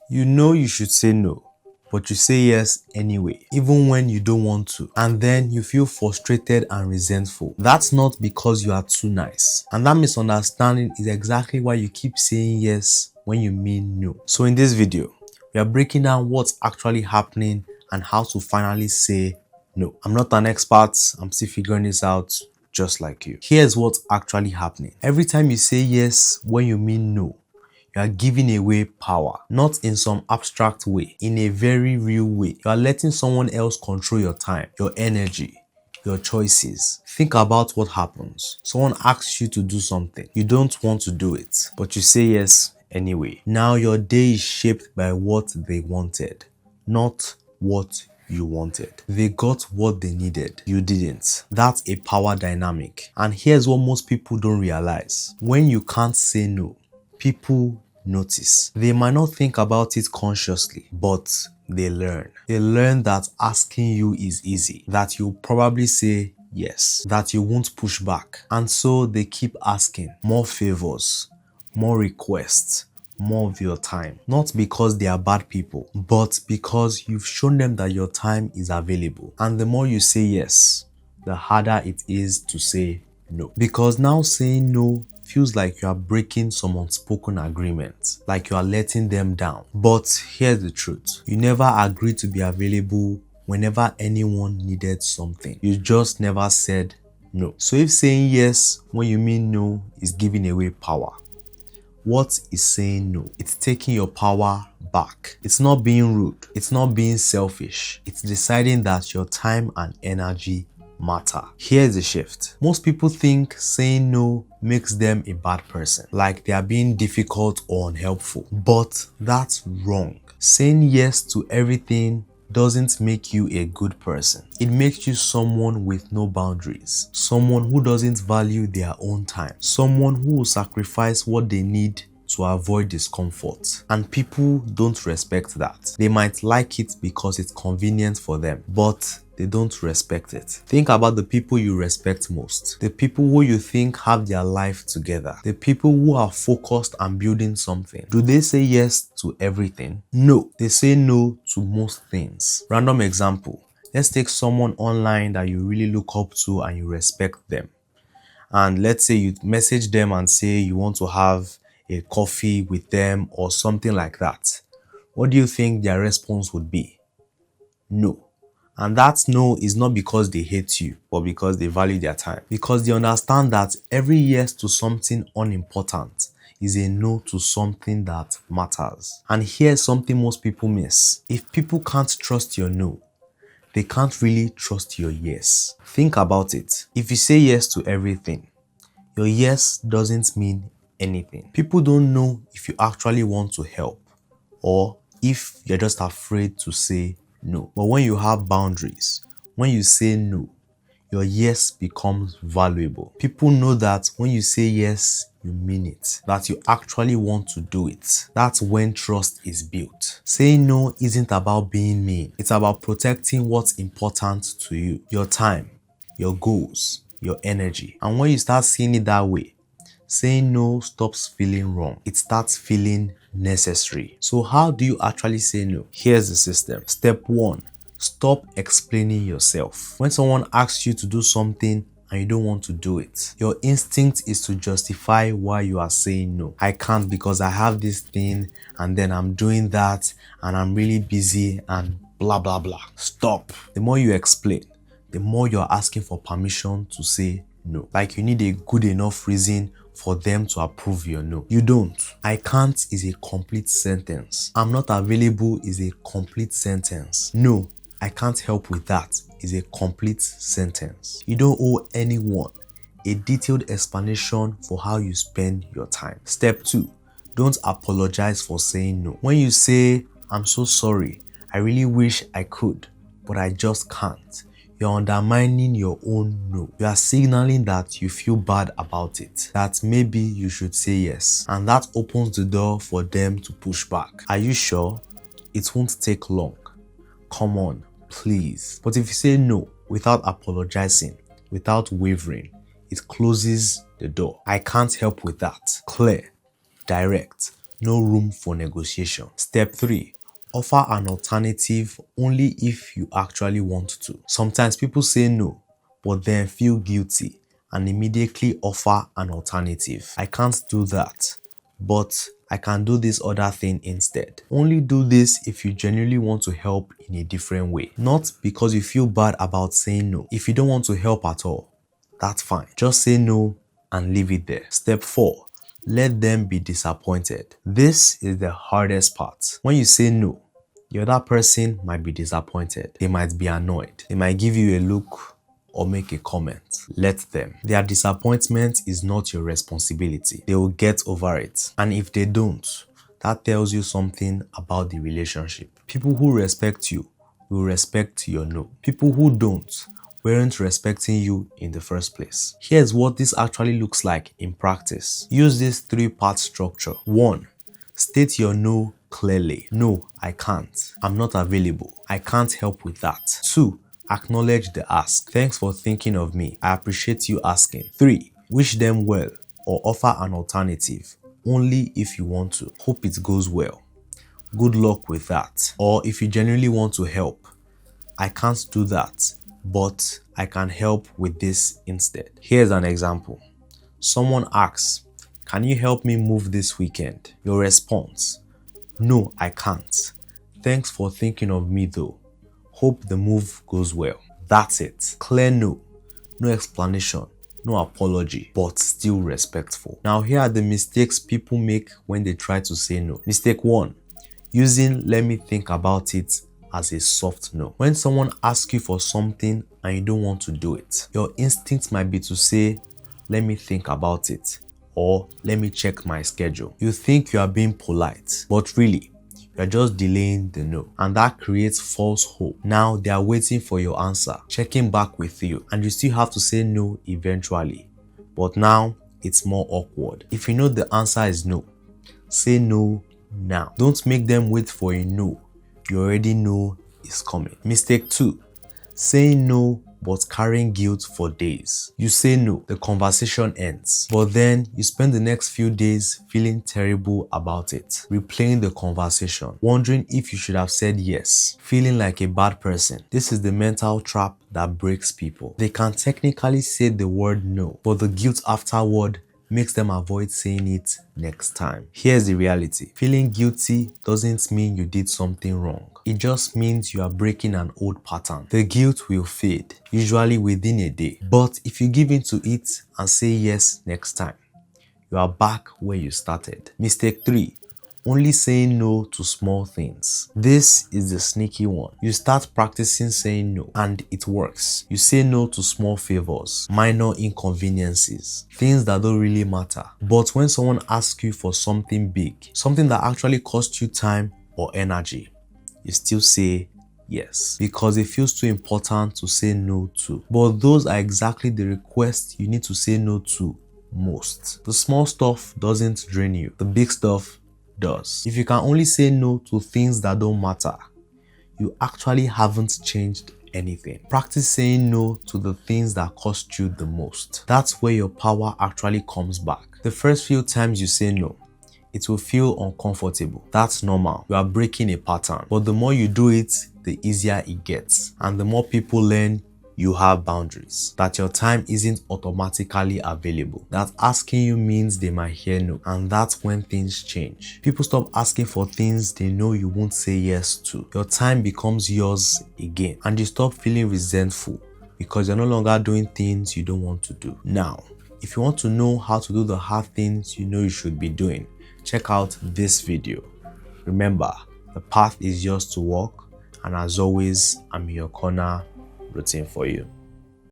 You know you should say no, but you say yes anyway, even when you don't want to. And then you feel frustrated and resentful. That's not because you are too nice. And that misunderstanding is exactly why you keep saying yes when you mean no. So in this video, we are breaking down what's actually happening and how to finally say no. I'm not an expert. I'm still figuring this out just like you. Here's what's actually happening. Every time you say yes when you mean no, you are giving away power, not in some abstract way, in a very real way. You are letting someone else control your time, your energy, your choices. Think about what happens. Someone asks you to do something. You don't want to do it, but you say yes anyway. Now your day is shaped by what they wanted, not what you wanted. They got what they needed. You didn't. That's a power dynamic. And here's what most people don't realize. When you can't say no, people notice. They might not think about it consciously, but they learn. They learn that asking you is easy, that you'll probably say yes, that you won't push back. And so they keep asking more favors, more requests, more of your time. Not because they are bad people, but because you've shown them that your time is available. And the more you say yes, the harder it is to say no. Because now saying no feels like you are breaking some unspoken agreement, like you are letting them down. But here's the truth. You never agreed to be available whenever anyone needed something. You just never said no. So if saying yes when you mean no is giving away power, what is saying no? It's taking your power back. It's not being rude. It's not being selfish. It's deciding that your time and energy matter. Here's the shift. Most people think saying no makes them a bad person, like they are being difficult or unhelpful. But that's wrong. Saying yes to everything doesn't make you a good person. It makes you someone with no boundaries, someone who doesn't value their own time, someone who will sacrifice what they need to avoid discomfort. And people don't respect that. They might like it because it's convenient for them, but they don't respect it. Think about the people you respect most, the people who you think have their life together, the people who are focused on building something. Do they say yes to everything? No, they say no to most things. Random example. Let's take someone online that you really look up to and you respect them. And let's say you message them and say you want to have a coffee with them or something like that. What do you think their response would be? No. And that no is not because they hate you, but because they value their time. Because they understand that every yes to something unimportant is a no to something that matters. And here's something most people miss. If people can't trust your no, they can't really trust your yes. Think about it. If you say yes to everything, your yes doesn't mean anything. People don't know if you actually want to help or if you're just afraid to say no. But when you have boundaries, when you say no, your yes becomes valuable. People know that when you say yes, you mean it, that you actually want to do it. That's when trust is built. Saying no isn't about being mean. It's about protecting what's important to you, your time, your goals, your energy. And when you start seeing it that way, saying no stops feeling wrong. It starts feeling necessary. So how do you actually say no? Here's the system. Step 1. Stop explaining yourself. When someone asks you to do something and you don't want to do it, your instinct is to justify why you are saying no. I can't because I have this thing and then I'm doing that and I'm really busy and blah blah blah. Stop. The more you explain, the more you're asking for permission to say no. Like you need a good enough reason for them to approve your no. You don't. I can't is a complete sentence. I'm not available is a complete sentence. No, I can't help with that is a complete sentence. You don't owe anyone a detailed explanation for how you spend your time. Step 2. Don't apologize for saying no. When you say, I'm so sorry, I really wish I could, but I just can't, you're undermining your own no. You are signaling that you feel bad about it, that maybe you should say yes, and that opens the door for them to push back. Are you sure? It won't take long. Come on, please. But if you say no without apologizing, without wavering, it closes the door. I can't help with that. Clear, direct, no room for negotiation. Step 3. Offer an alternative only if you actually want to. Sometimes people say no, but then feel guilty and immediately offer an alternative. I can't do that, but I can do this other thing instead. Only do this if you genuinely want to help in a different way, not because you feel bad about saying no. If you don't want to help at all, that's fine. Just say no and leave it there. Step 4. Let them be disappointed. This is the hardest part. When you say no, the other person might be disappointed. They might be annoyed. They might give you a look or make a comment. Let them. Their disappointment is not your responsibility. They will get over it. And if they don't, that tells you something about the relationship. People who respect you will respect your no. People who don't weren't respecting you in the first place. Here's what this actually looks like in practice. Use this 3-part structure. 1. State your no clearly. No, I can't. I'm not available. I can't help with that. 2. Acknowledge the ask. Thanks for thinking of me. I appreciate you asking. 3. Wish them well or offer an alternative only if you want to. Hope it goes well. Good luck with that. Or if you genuinely want to help, I can't do that, but I can help with this instead. Here's an example. Someone asks, can you help me move this weekend? Your response, no, I can't. Thanks for thinking of me though. Hope the move goes well. That's it. Clear no. No explanation, no apology, but still respectful. Now here are the mistakes people make when they try to say no. Mistake 1. Using let me think about it as a soft no. When someone asks you for something and you don't want to do it, your instinct might be to say, let me think about it, or let me check my schedule. You think you are being polite, but really, you are just delaying the no. And that creates false hope. Now they are waiting for your answer, checking back with you, and you still have to say no eventually. But now, it's more awkward. If you know the answer is no, say no now. Don't make them wait for a no you already know is coming. Mistake 2. Saying no but carrying guilt for days. You say no, the conversation ends, but then you spend the next few days feeling terrible about it, replaying the conversation, wondering if you should have said yes, feeling like a bad person. This is the mental trap that breaks people. They can technically say the word no, but the guilt afterward makes them avoid saying it next time. Here's the reality. Feeling guilty doesn't mean you did something wrong. It just means you are breaking an old pattern. The guilt will fade, usually within a day. But if you give in to it and say yes next time, you are back where you started. Mistake 3. Only saying no to small things. This is the sneaky one. You start practicing saying no and it works. You say no to small favors, minor inconveniences, things that don't really matter. But when someone asks you for something big, something that actually costs you time or energy, you still say yes because it feels too important to say no to. But those are exactly the requests you need to say no to most. The small stuff doesn't drain you. The big stuff does. If you can only say no to things that don't matter, you actually haven't changed anything. Practice saying no to the things that cost you the most. That's where your power actually comes back. The first few times you say no, it will feel uncomfortable. That's normal. You are breaking a pattern. But the more you do it, the easier it gets. And the more people learn you have boundaries, that your time isn't automatically available, that asking you means they might hear no, and that's when things change. People stop asking for things they know you won't say yes to. Your time becomes yours again, and you stop feeling resentful because you're no longer doing things you don't want to do. Now, if you want to know how to do the hard things you know you should be doing, check out this video. Remember, the path is yours to walk, and as always, I'm in your corner rooting for you.